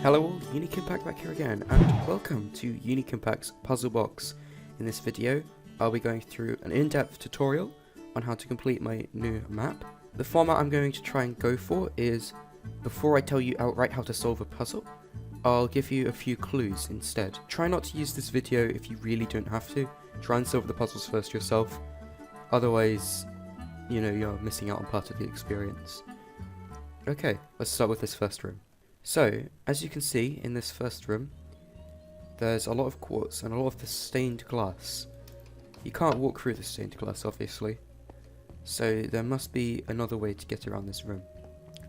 Hello all, Unique Impact back here again, and welcome to Unique Impact's puzzle box. In this video, I'll be going through an in-depth tutorial on how to complete my new map. The format I'm going to try and go for is, before I tell you outright how to solve a puzzle, I'll give you a few clues instead. Try not to use this video if you really don't have to. Try and solve the puzzles first yourself, otherwise, you know, you're missing out on part of the experience. Okay, let's start with this first room. So, as you can see in this first room, there's a lot of quartz and a lot of the stained glass. You can't walk through the stained glass, obviously, so there must be another way to get around this room.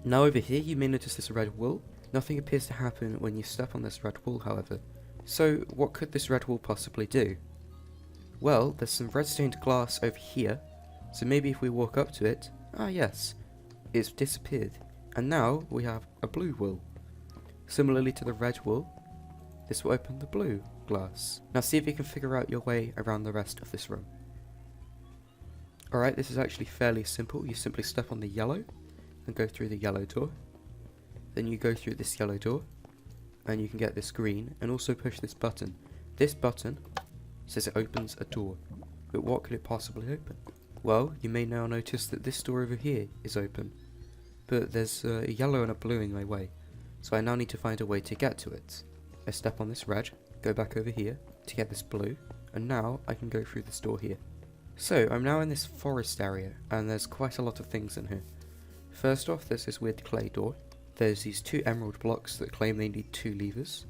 Now over here you may notice this red wool. Nothing appears to happen when you step on this red wool, however. So what could this red wool possibly do? Well, there's some red stained glass over here, so maybe if we walk up to it, yes, it's disappeared. And now we have a blue wool. Similarly to the red wool, this will open the blue glass. Now see if you can figure out your way around the rest of this room. Alright, this is actually fairly simple. You simply step on the yellow and go through the yellow door. Then you go through this yellow door and you can get this green and also push this button. This button says it opens a door, but what could it possibly open? Well, you may now notice that this door over here is open, but there's a yellow and a blue in my way. So I now need to find a way to get to it. I step on this red, go back over here to get this blue, and now I can go through this door here. So I'm now in this forest area, and there's quite a lot of things in here. First off, there's this weird clay door. There's these two emerald blocks that claim they need 2 levers.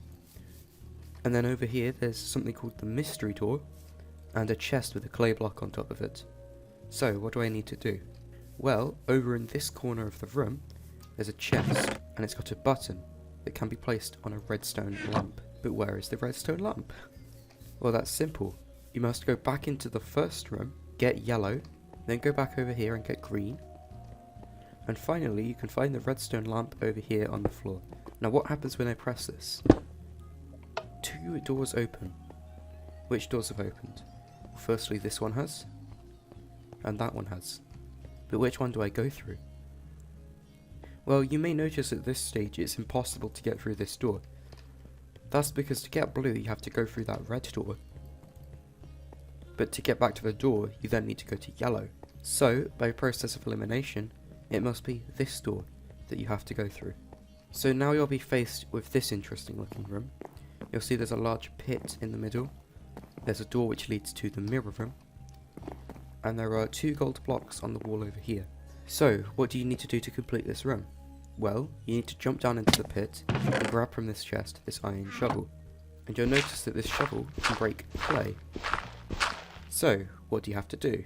And then over here there's something called the mystery door, and a chest with a clay block on top of it. So what do I need to do? Well, over in this corner of the room, there's a chest, and it's got a button that can be placed on a redstone lamp. But where is the redstone lamp? Well, that's simple. You must go back into the first room, get yellow, then go back over here and get green. And finally, you can find the redstone lamp over here on the floor. Now what happens when I press this? 2 doors open. Which doors have opened? Firstly, this one has, and that one has. But which one do I go through? Well, you may notice at this stage it's impossible to get through this door. That's because to get blue you have to go through that red door. But to get back to the door you then need to go to yellow. So, by process of elimination, it must be this door that you have to go through. So now you'll be faced with this interesting looking room. You'll see there's a large pit in the middle. There's a door which leads to the mirror room. And there are 2 gold blocks on the wall over here. So, what do you need to do to complete this room? Well, you need to jump down into the pit and grab from this chest this iron shovel. And you'll notice that this shovel can break clay. So, what do you have to do?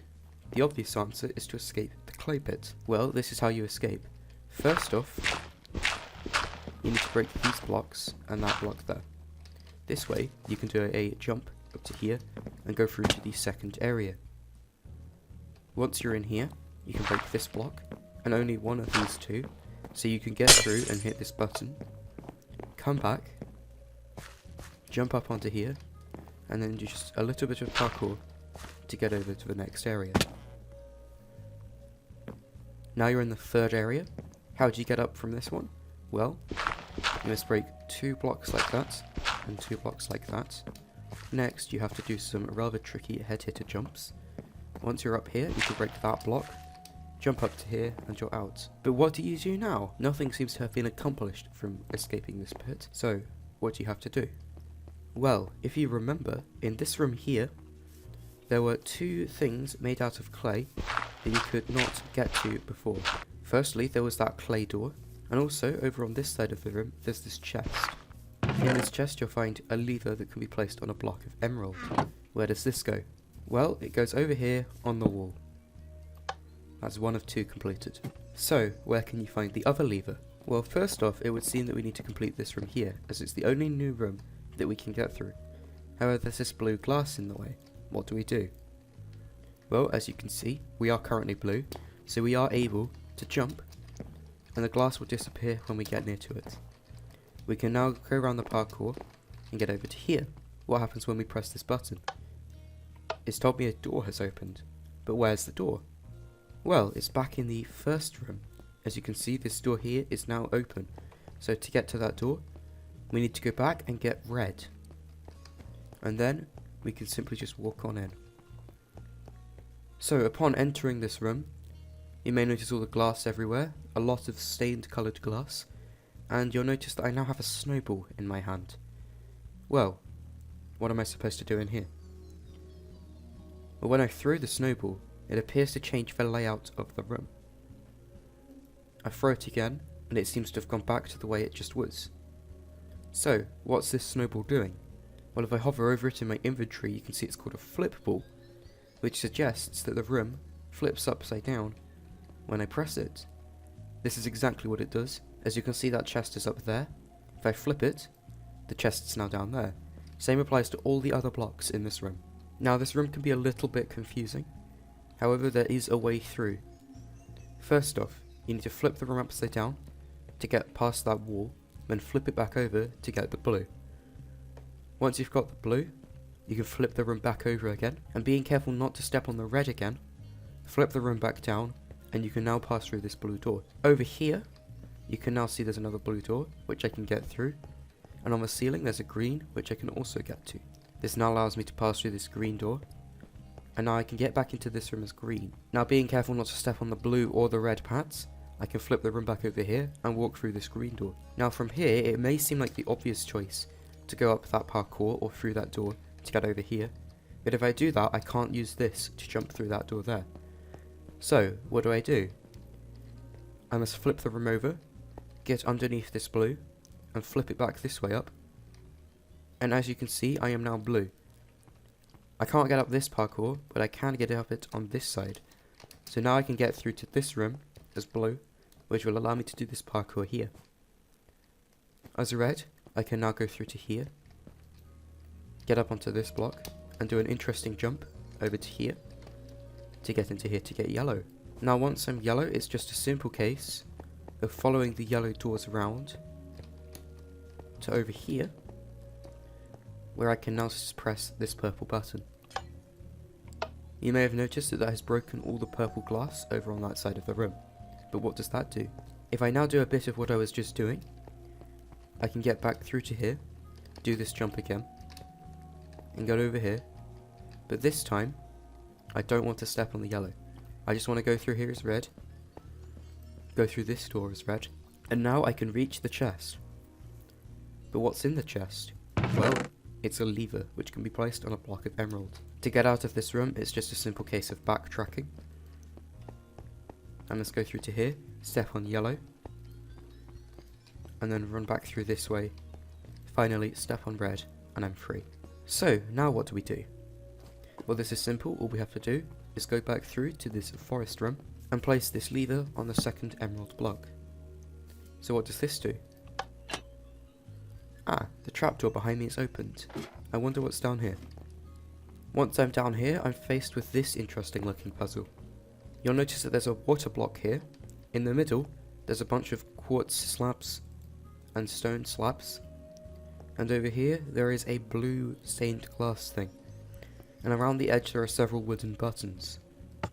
The obvious answer is to escape the clay pit. Well, this is how you escape. First off, you need to break these blocks and that block there. This way, you can do a jump up to here and go through to the second area. Once you're in here, you can break this block and only one of these 2, so you can get through and hit this button, come back, jump up onto here, and then do just a little bit of parkour to get over to the next area. Now you're in the third area. How do you get up from this one? Well, you must break 2 blocks like that, and 2 blocks like that. Next, you have to do some rather tricky head hitter jumps. Once you're up here, you can break that block, jump up to here, and you're out. But what do you do now? Nothing seems to have been accomplished from escaping this pit. So, what do you have to do? Well, if you remember, in this room here, there were 2 things made out of clay that you could not get to before. Firstly, there was that clay door, and also, over on this side of the room, there's this chest. In this chest, you'll find a lever that can be placed on a block of emerald. Where does this go? Well, it goes over here on the wall. That's 1 of 2 completed. So, where can you find the other lever? Well, first off, it would seem that we need to complete this room here, as it's the only new room that we can get through. However, there's this blue glass in the way. What do we do? Well, as you can see, we are currently blue, so we are able to jump, and the glass will disappear when we get near to it. We can now go around the parkour and get over to here. What happens when we press this button? It's told me a door has opened, but where's the door? Well, it's back in the first room. As you can see, this door here is now open, so to get to that door, we need to go back and get red. And then we can simply just walk on in. So upon entering this room, you may notice all the glass everywhere, a lot of stained coloured glass, and you'll notice that I now have a snowball in my hand. Well, what am I supposed to do in here? Well, when I throw the snowball, it appears to change the layout of the room. I throw it again, and it seems to have gone back to the way it just was. So, what's this snowball doing? Well, if I hover over it in my inventory, you can see it's called a flip ball, which suggests that the room flips upside down when I press it. This is exactly what it does. As you can see, that chest is up there. If I flip it, the chest's now down there. Same applies to all the other blocks in this room. Now, this room can be a little bit confusing. However, there is a way through. First off, you need to flip the room upside down to get past that wall, then flip it back over to get the blue. Once you've got the blue, you can flip the room back over again, and being careful not to step on the red again, flip the room back down, and you can now pass through this blue door. Over here, you can now see there's another blue door, which I can get through, and on the ceiling there's a green, which I can also get to. This now allows me to pass through this green door, and now I can get back into this room as green. Now, being careful not to step on the blue or the red pads, I can flip the room back over here and walk through this green door. Now from here, it may seem like the obvious choice to go up that parkour or through that door to get over here, but if I do that, I can't use this to jump through that door there. So, what do? I must flip the room over, get underneath this blue, and flip it back this way up. And as you can see, I am now blue. I can't get up this parkour, but I can get up it on this side. So now I can get through to this room as blue, which will allow me to do this parkour here. As red, I can now go through to here, get up onto this block, and do an interesting jump over to here, to get into here to get yellow. Now once I'm yellow, it's just a simple case of following the yellow doors around to over here, where I can now press this purple button. You may have noticed that has broken all the purple glass over on that side of the room. But what does that do? If I now do a bit of what I was just doing, I can get back through to here, do this jump again, and go over here. But this time, I don't want to step on the yellow. I just want to go through here as red, go through this door as red, and now I can reach the chest. But what's in the chest? Well, it's a lever which can be placed on a block of emerald. To get out of this room, it's just a simple case of backtracking. And let's go through to here, step on yellow, and then run back through this way. Finally, step on red, and I'm free. So, now what do? Well, this is simple. All we have to do is go back through to this forest room and place this lever on the second emerald block. So what does this do? Ah, the trapdoor behind me is opened. I wonder what's down here. Once I'm down here, I'm faced with this interesting looking puzzle. You'll notice that there's a water block here. In the middle, there's a bunch of quartz slabs and stone slabs. And over here, there is a blue stained glass thing. And around the edge, there are several wooden buttons.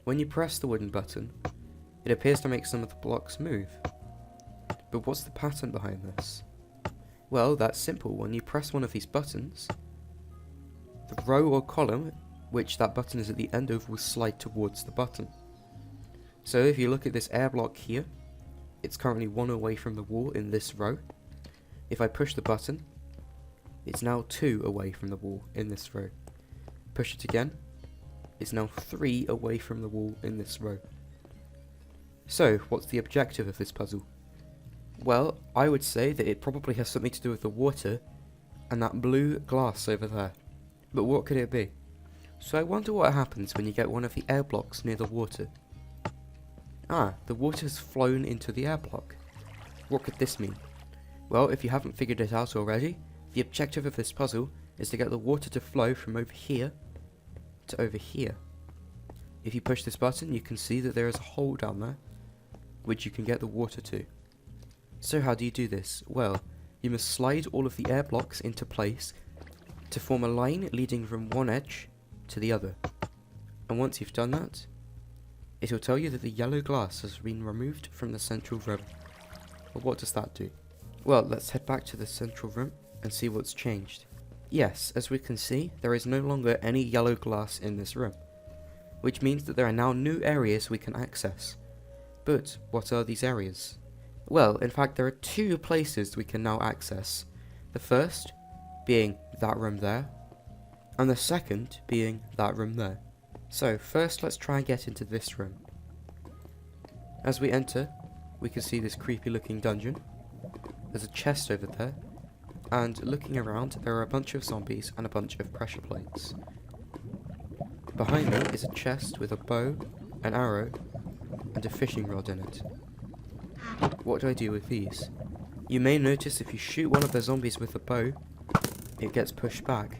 When you press the wooden button, it appears to make some of the blocks move. But what's the pattern behind this? Well, that's simple. When you press one of these buttons, the row or column which that button is at the end of will slide towards the button. So if you look at this air block here, it's currently 1 away from the wall in this row. If I push the button, it's now 2 away from the wall in this row. Push it again, it's now 3 away from the wall in this row. So, what's the objective of this puzzle? Well, I would say that it probably has something to do with the water and that blue glass over there. But what could it be? So I wonder what happens when you get one of the air blocks near the water. Ah, the water has flown into the air block. What could this mean? Well, if you haven't figured it out already, the objective of this puzzle is to get the water to flow from over here to over here. If you push this button, you can see that there is a hole down there, which you can get the water to. So how do you do this? Well, you must slide all of the air blocks into place to form a line leading from one edge to the other. And once you've done that, it will tell you that the yellow glass has been removed from the central room. But what does that do? Well, let's head back to the central room and see what's changed. Yes, as we can see, there is no longer any yellow glass in this room, which means that there are now new areas we can access. But what are these areas? Well, in fact, there are two places we can now access. The first being that room there, and the second being that room there. So first let's try and get into this room. As we enter, we can see this creepy looking dungeon. There's a chest over there, and looking around there are a bunch of zombies and a bunch of pressure plates. Behind me is a chest with a bow, an arrow, and a fishing rod in it. What do I do with these? You may notice if you shoot one of the zombies with a bow, it gets pushed back.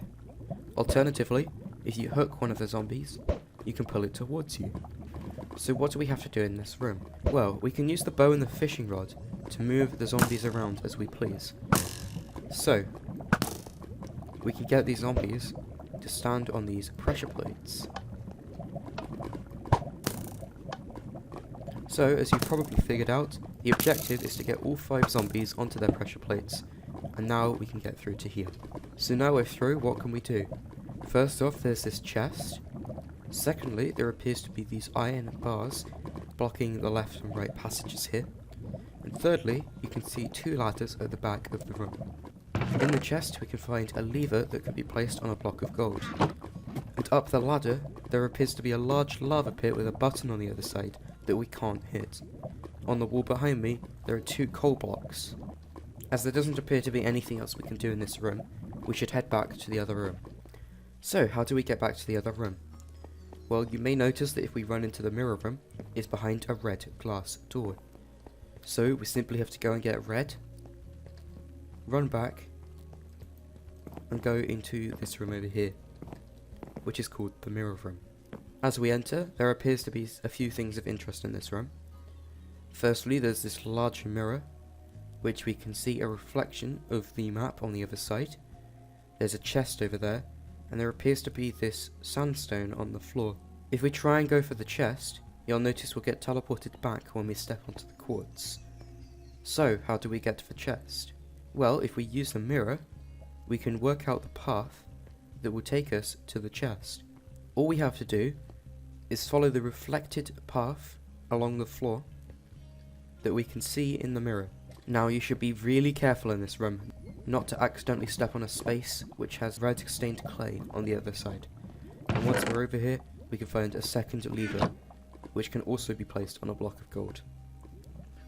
Alternatively, if you hook one of the zombies, you can pull it towards you. So what do we have to do in this room? Well, we can use the bow and the fishing rod to move the zombies around as we please. So, we can get these zombies to stand on these pressure plates. So, as you've probably figured out, the objective is to get all 5 zombies onto their pressure plates, and now we can get through to here. So now we're through, what can we do? First off, there's this chest. Secondly, there appears to be these iron bars blocking the left and right passages here. And thirdly, you can see 2 ladders at the back of the room. In the chest, we can find a lever that can be placed on a block of gold. And up the ladder, there appears to be a large lava pit with a button on the other side that we can't hit. On the wall behind me, there are 2 coal blocks. As there doesn't appear to be anything else we can do in this room, we should head back to the other room. So, how do we get back to the other room? Well, you may notice that if we run into the mirror room, it's behind a red glass door. So, we simply have to go and get red, run back, and go into this room over here, which is called the mirror room. As we enter, there appears to be a few things of interest in this room. Firstly, there's this large mirror, which we can see a reflection of the map on the other side. There's a chest over there, and there appears to be this sandstone on the floor. If we try and go for the chest, you'll notice we'll get teleported back when we step onto the quartz. So, how do we get to the chest? Well, if we use the mirror, we can work out the path that will take us to the chest. All we have to do is follow the reflected path along the floor that we can see in the mirror. Now you should be really careful in this room, not to accidentally step on a space which has red stained clay on the other side. And once we're over here, we can find a second lever, which can also be placed on a block of gold.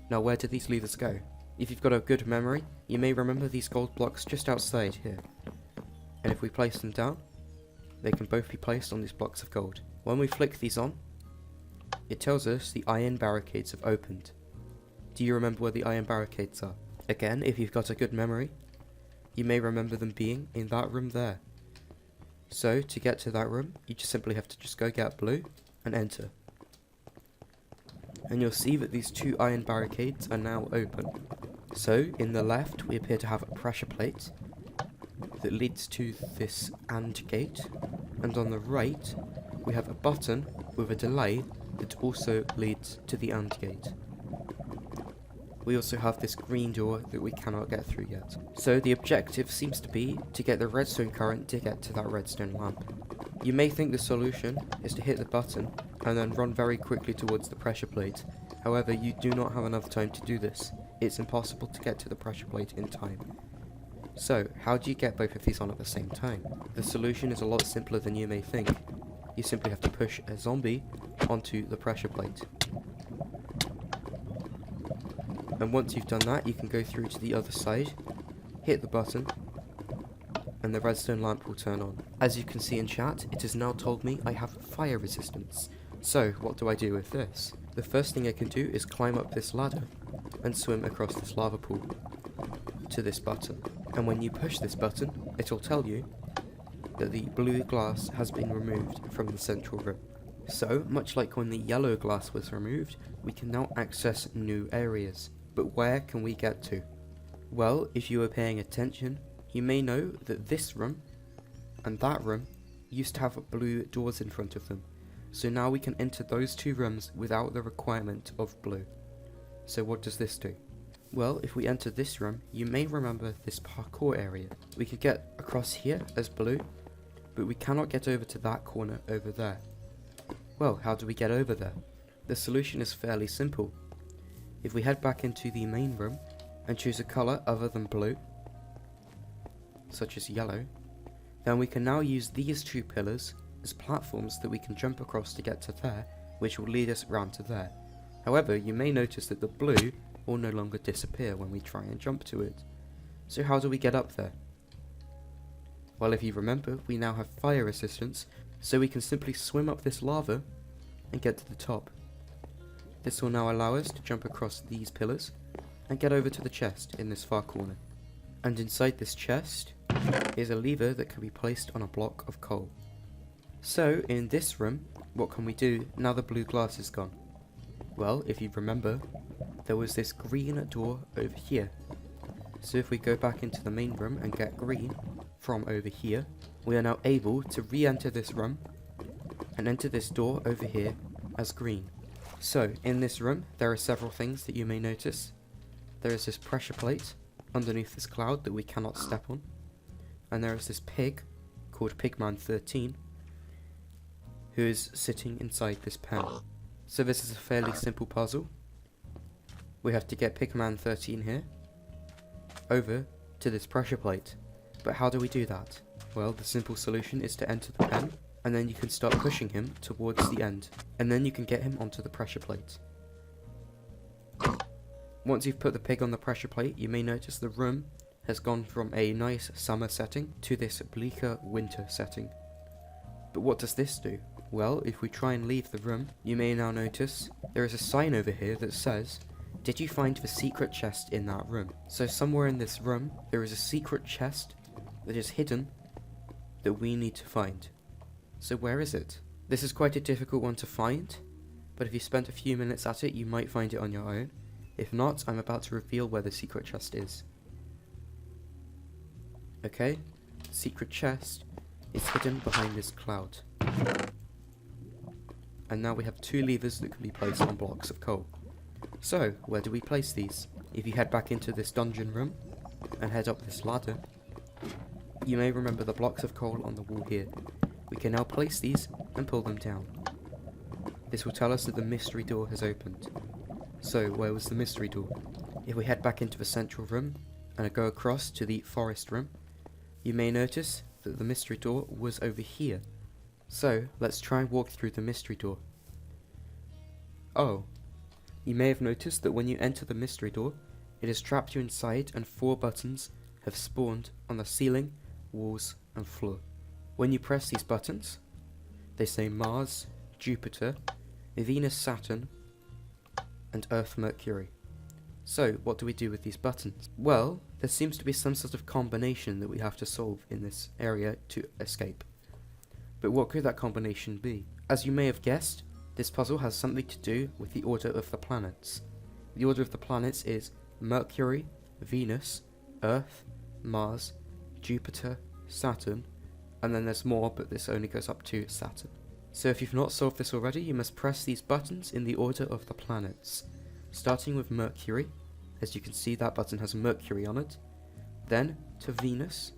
Now where do these levers go? If you've got a good memory, you may remember these gold blocks just outside here. And if we place them down, they can both be placed on these blocks of gold. When we flick these on, it tells us the iron barricades have opened. Do you remember where the iron barricades are? Again, if you've got a good memory, you may remember them being in that room there. So, to get to that room, you just simply have to just go get blue and enter. And you'll see that these 2 iron barricades are now open. So, in the left, we appear to have a pressure plate that leads to this AND gate. And on the right, we have a button with a delay that also leads to the AND gate. We also have this green door that we cannot get through yet. So the objective seems to be to get the redstone current to get to that redstone lamp. You may think the solution is to hit the button and then run very quickly towards the pressure plate. However, you do not have enough time to do this. It's impossible to get to the pressure plate in time. So, how do you get both of these on at the same time? The solution is a lot simpler than you may think. You simply have to push a zombie onto the pressure plate. And once you've done that, you can go through to the other side, hit the button, and the redstone lamp will turn on. As you can see in chat, it has now told me I have fire resistance. So, what do I do with this? The first thing I can do is climb up this ladder and swim across this lava pool to this button. And when you push this button, it'll tell you that the blue glass has been removed from the central room. So, much like when the yellow glass was removed, we can now access new areas. But where can we get to? Well, if you were paying attention, you may know that this room and that room used to have blue doors in front of them. So now we can enter those 2 rooms without the requirement of blue. So what does this do? Well, if we enter this room, you may remember this parkour area. We can get across here as blue, but we cannot get over to that corner over there. Well, how do we get over there? The solution is fairly simple. If we head back into the main room and choose a colour other than blue, such as yellow, then we can now use these two pillars as platforms that we can jump across to get to there, which will lead us round to there. However, you may notice that the blue will no longer disappear when we try and jump to it. So how do we get up there? Well, if you remember, we now have fire resistance, so we can simply swim up this lava and get to the top. This will now allow us to jump across these pillars and get over to the chest in this far corner. And inside this chest is a lever that can be placed on a block of coal. So in this room, what can we do now the blue glass is gone? Well, if you remember, there was this green door over here. So if we go back into the main room and get green from over here, we are now able to re-enter this room and enter this door over here as green. So in this room, there are several things that you may notice. There is this pressure plate underneath this cloud that we cannot step on. And there is this pig called Pigman 13 who is sitting inside this pen. So this is a fairly simple puzzle. We have to get Pigman 13 here over to this pressure plate. But how do we do that? Well, the simple solution is to enter the pen, and then you can start pushing him towards the end, and then you can get him onto the pressure plate. Once you've put the pig on the pressure plate, you may notice the room has gone from a nice summer setting to this bleaker winter setting. But what does this do? Well, if we try and leave the room, you may now notice there is a sign over here that says, "Did you find the secret chest in that room?" So somewhere in this room, there is a secret chest that is hidden that we need to find. So where is it? This is quite a difficult one to find, but if you spent a few minutes at it, you might find it on your own. If not, I'm about to reveal where the secret chest is. Okay, the secret chest is hidden behind this cloud. And now we have two levers that can be placed on blocks of coal. So, where do we place these? If you head back into this dungeon room and head up this ladder, you may remember the blocks of coal on the wall here. We can now place these and pull them down. This will tell us that the mystery door has opened. So, where was the mystery door? If we head back into the central room and go across to the forest room, you may notice that the mystery door was over here. So, let's try and walk through the mystery door. Oh, you may have noticed that when you enter the mystery door, it has trapped you inside and 4 buttons have spawned on the ceiling, walls and floor. When you press these buttons, they say Mars, Jupiter, Venus, Saturn and Earth, Mercury. So, what do we do with these buttons? Well, there seems to be some sort of combination that we have to solve in this area to escape. But what could that combination be? As you may have guessed, this puzzle has something to do with the order of the planets. The order of the planets is Mercury, Venus, Earth, Mars, Jupiter, Saturn, and then there's more, but this only goes up to Saturn. So if you've not solved this already, you must press these buttons in the order of the planets. Starting with Mercury, as you can see that button has Mercury on it, then to Venus,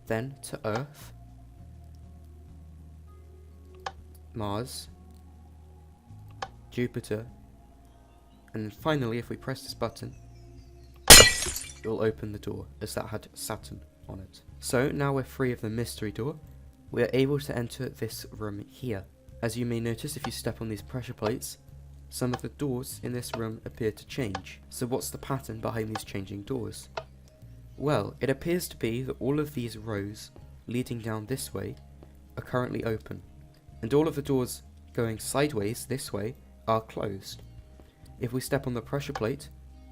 then to Earth, Mars, Jupiter, and then finally if we press this button, it will open the door, as that had Saturn on it. So now we're free of the mystery door, we are able to enter this room here. As you may notice, if you step on these pressure plates, some of the doors in this room appear to change. So what's the pattern behind these changing doors? Well, it appears to be that all of these rows leading down this way are currently open, and all of the doors going sideways this way are closed. If we step on the pressure plate,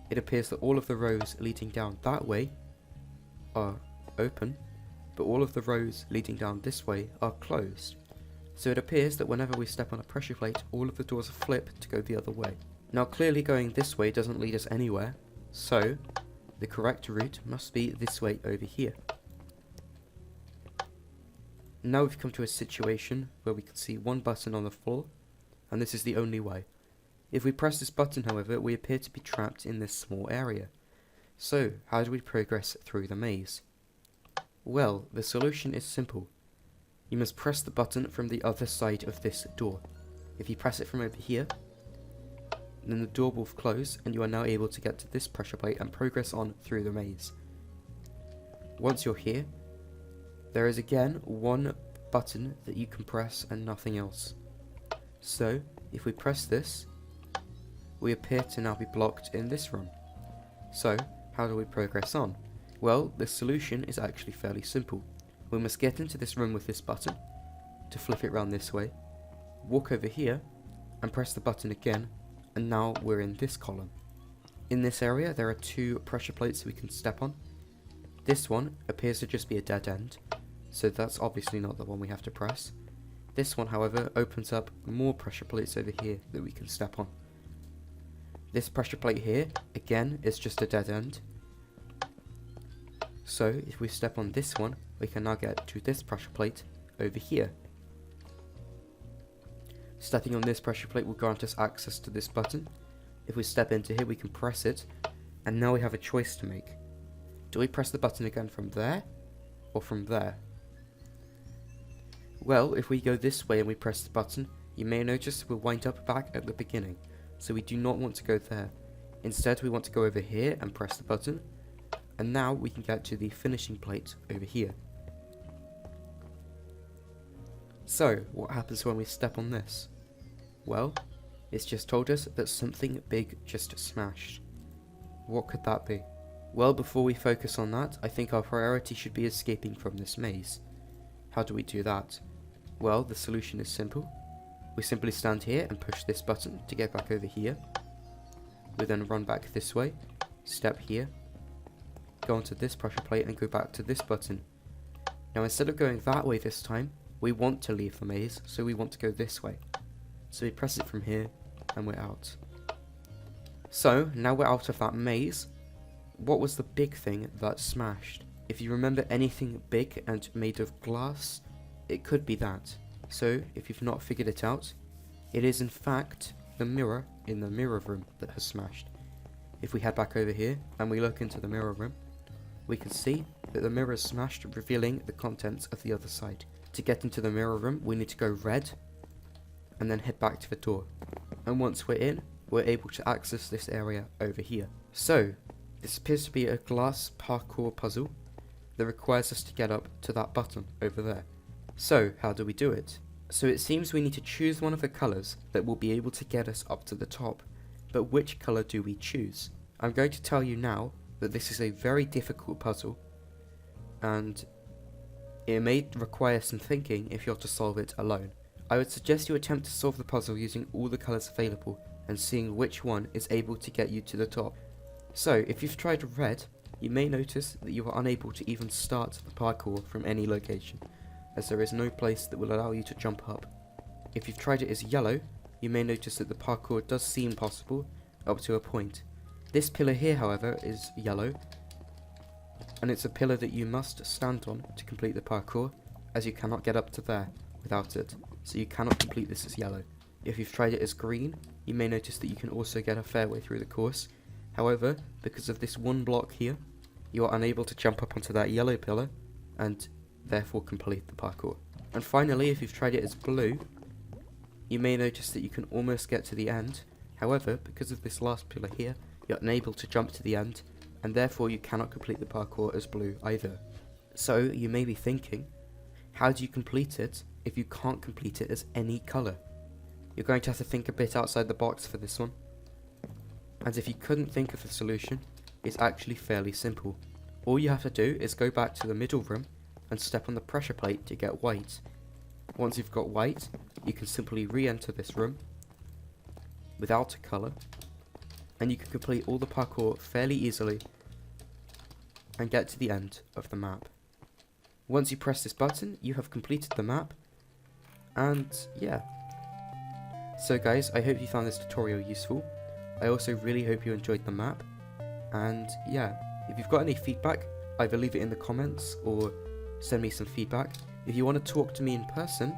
it appears that all of the rows leading down that way are open, but all of the rows leading down this way are closed. So it appears that whenever we step on a pressure plate, all of the doors flip to go the other way. Now clearly going this way doesn't lead us anywhere, so the correct route must be this way over here. Now we've come to a situation where we can see one button on the floor, and this is the only way. If we press this button, however, we appear to be trapped in this small area. So, how do we progress through the maze? Well, the solution is simple. You must press the button from the other side of this door. If you press it from over here, then the door will close and you are now able to get to this pressure plate and progress on through the maze. Once you're here, there is again one button that you can press and nothing else. So, if we press this, we appear to now be blocked in this room. So, how do we progress on? Well, the solution is actually fairly simple. We must get into this room with this button, to flip it around this way, walk over here, and press the button again, and now we're in this column. In this area, there are two pressure plates we can step on. This one appears to just be a dead end, so that's obviously not the one we have to press. This one, however, opens up more pressure plates over here that we can step on. This pressure plate here, again, is just a dead end. So, if we step on this one, we can now get to this pressure plate over here. Stepping on this pressure plate will grant us access to this button. If we step into here, we can press it, and now we have a choice to make. Do we press the button again from there, or from there? Well, if we go this way and we press the button, you may notice we'll wind up back at the beginning, so we do not want to go there. Instead, we want to go over here and press the button, and now we can get to the finishing plate over here. So, what happens when we step on this? Well, it's just told us that something big just smashed. What could that be? Well, before we focus on that, I think our priority should be escaping from this maze. How do we do that? Well, the solution is simple. We simply stand here and push this button to get back over here. We then run back this way, step here, go onto this pressure plate and go back to this button. Now instead of going that way this time, we want to leave the maze, so we want to go this way. So we press it from here and we're out. So now we're out of that maze. What was the big thing that smashed? If you remember anything big and made of glass, it could be that. So if you've not figured it out, it is in fact the mirror in the mirror room that has smashed. If we head back over here and we look into the mirror room, we can see that the mirror is smashed, revealing the contents of the other side. To get into the mirror room, we need to go red and then head back to the door. And once we're in, we're able to access this area over here. So, this appears to be a glass parkour puzzle that requires us to get up to that button over there. So, how do we do it? So it seems we need to choose one of the colours that will be able to get us up to the top. But which colour do we choose? I'm going to tell you now that this is a very difficult puzzle, and it may require some thinking if you're to solve it alone. I would suggest you attempt to solve the puzzle using all the colours available and seeing which one is able to get you to the top. So, if you've tried red, you may notice that you are unable to even start the parkour from any location, as there is no place that will allow you to jump up. If you've tried it as yellow, you may notice that the parkour does seem possible up to a point. This pillar here, however, is yellow, and it's a pillar that you must stand on to complete the parkour, as you cannot get up to there without it, so you cannot complete this as yellow. If you've tried it as green, you may notice that you can also get a fair way through the course. However, because of this one block here, you are unable to jump up onto that yellow pillar, and therefore complete the parkour. And finally, if you've tried it as blue, you may notice that you can almost get to the end. However, because of this last pillar here, you're unable to jump to the end, and therefore you cannot complete the parkour as blue either. So, you may be thinking, how do you complete it if you can't complete it as any colour? You're going to have to think a bit outside the box for this one. And if you couldn't think of a solution, it's actually fairly simple. All you have to do is go back to the middle room and step on the pressure plate to get white. Once you've got white, you can simply re-enter this room without a colour, and you can complete all the parkour fairly easily and get to the end of the map. Once you press this button, you have completed the map, and yeah. So guys, I hope you found this tutorial useful. I also really hope you enjoyed the map, and yeah, if you've got any feedback, either leave it in the comments or send me some feedback. If you want to talk to me in person,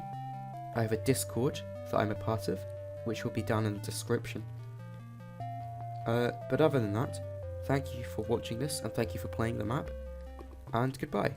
I have a Discord that I'm a part of, which will be down in the description. But other than that, thank you for watching this, and thank you for playing the map, and goodbye.